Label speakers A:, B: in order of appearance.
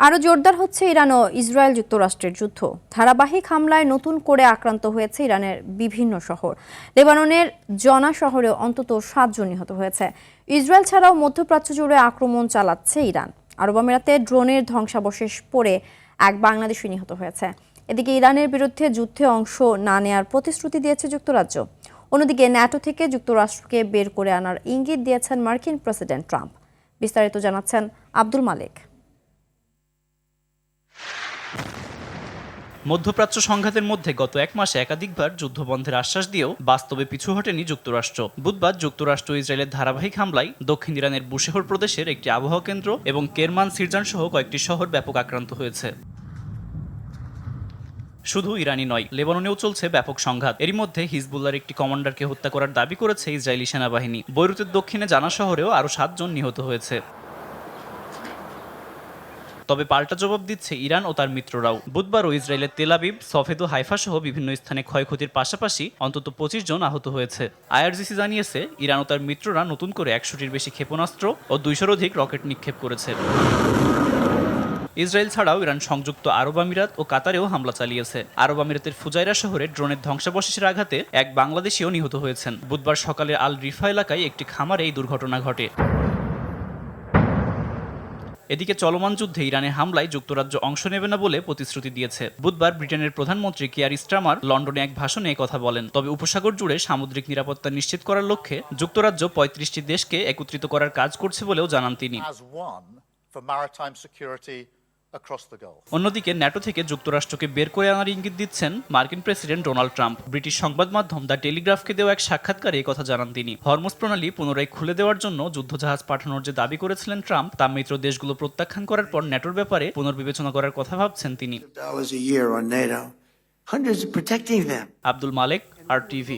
A: আরও জোরদার হচ্ছে ইরান ও ইসরায়েল যুক্তরাষ্ট্রের যুদ্ধ। ধারাবাহিক হামলায় নতুন করে আক্রান্ত হয়েছে ইরানের বিভিন্ন শহর। লেবাননের জনা শহরে অন্তত 7 জন নিহত হয়েছে। ইসরায়েল ছাড়াও মধ্যপ্রাচ্য জুড়ে আক্রমণ চালাচ্ছে ইরান। আরব আমিরাতে ড্রোনের ধ্বংসাবশেষ পড়ে এক বাংলাদেশি নিহত হয়েছে। এদিকে ইরানের বিরুদ্ধে যুদ্ধে অংশ না নেয়ার প্রতিশ্রুতি দিয়েছে যুক্তরাজ্য। অন্যদিকে ন্যাটো থেকে যুক্তরাষ্ট্রকে বের করে আনার ইঙ্গিত দিয়েছেন মার্কিন প্রেসিডেন্ট ট্রাম্প। বিস্তারিত জানাচ্ছেন আব্দুল মালেক।
B: মধ্যপ্রাচ্য সংঘাতের মধ্যে গত এক মাসে একাধিকবার যুদ্ধবন্ধের আশ্বাস দিয়েও বাস্তবে পিছু হটেনি যুক্তরাষ্ট্র। বুধবার যুক্তরাষ্ট্র ইসরায়েলের ধারাবাহিক হামলায় দক্ষিণ ইরানের বুশেহর প্রদেশের একটি আবহাওয়া কেন্দ্র এবং কেরমান সিরজান সহ কয়েকটি শহর ব্যাপক আক্রান্ত হয়েছে। শুধু ইরানি নয়, লেবাননেও চলছে ব্যাপক সংঘাত। এরই মধ্যে হিজবুল্লাহর একটি কমান্ডারকে হত্যা করার দাবি করেছে ইসরায়েলি সেনাবাহিনী। বৈরুতের দক্ষিণে জানা শহরেও আরও 7 জন নিহত হয়েছে। তবে পাল্টা জবাব দিচ্ছে ইরান ও তার মিত্ররাও। বুধবারও ইসরায়েলের তেল আবিব, সফেদ ও হাইফা সহ বিভিন্ন স্থানে ক্ষয়ক্ষতির পাশাপাশি অন্তত 25 জন আহত হয়েছে। আইআরজিসি জানিয়েছে ইরান ও তার মিত্ররা নতুন করে 100টির বেশি ক্ষেপণাস্ত্র ও 200-র অধিক রকেট নিক্ষেপ করেছে। ইসরায়েল ছাড়াও ইরান সংযুক্ত আরব আমিরাত ও কাতারেও হামলা চালিয়েছে। আরব আমিরাতের ফুজাইরা শহরে ড্রোনের ধ্বংসাবশেষের আঘাতে এক বাংলাদেশিও নিহত হয়েছেন। বুধবার সকালে আল রিফা এলাকায় একটি খামারে এই দুর্ঘটনা ঘটে। এদিকে চলমান যুদ্ধে ইরানের হামলায় যুক্তরাজ্য অংশ নেবে না বলে প্রতিশ্রুতি দিয়েছে। বুধবার ব্রিটেনের প্রধানমন্ত্রী কিয়ার স্টারমার লন্ডনে এক ভাষণে কথা বলেন। তবে উপসাগর জুড়ে সামুদ্রিক নিরাপত্তা নিশ্চিত করার লক্ষ্যে যুক্তরাজ্য 35টি দেশকে একত্রিত করার কাজ করছে বলেও জানান তিনি। অন্যদিকে ন্যাটো থেকে যুক্তরাষ্ট্রকে বের করে আনার ইঙ্গিত দিচ্ছেন মার্কিন প্রেসিডেন্ট ডোনাল্ড ট্রাম্প। ব্রিটিশ সংবাদ মাধ্যম দ্য টেলিগ্রাফকে দেওয়া এক সাক্ষাৎকারে এই কথা জানান তিনি। হরমুজ প্রণালী পুনরায় খুলে দেওয়ার জন্য যুদ্ধজাহাজ পাঠানোর যে দাবি করেছিলেন ট্রাম্প, তা মিত্র দেশগুলো প্রত্যাখ্যান করার পর ন্যাটোর ব্যাপারে পুনর্বিবেচনা করার কথা ভাবছেন তিনি।
C: আব্দুল মালেক, RTV।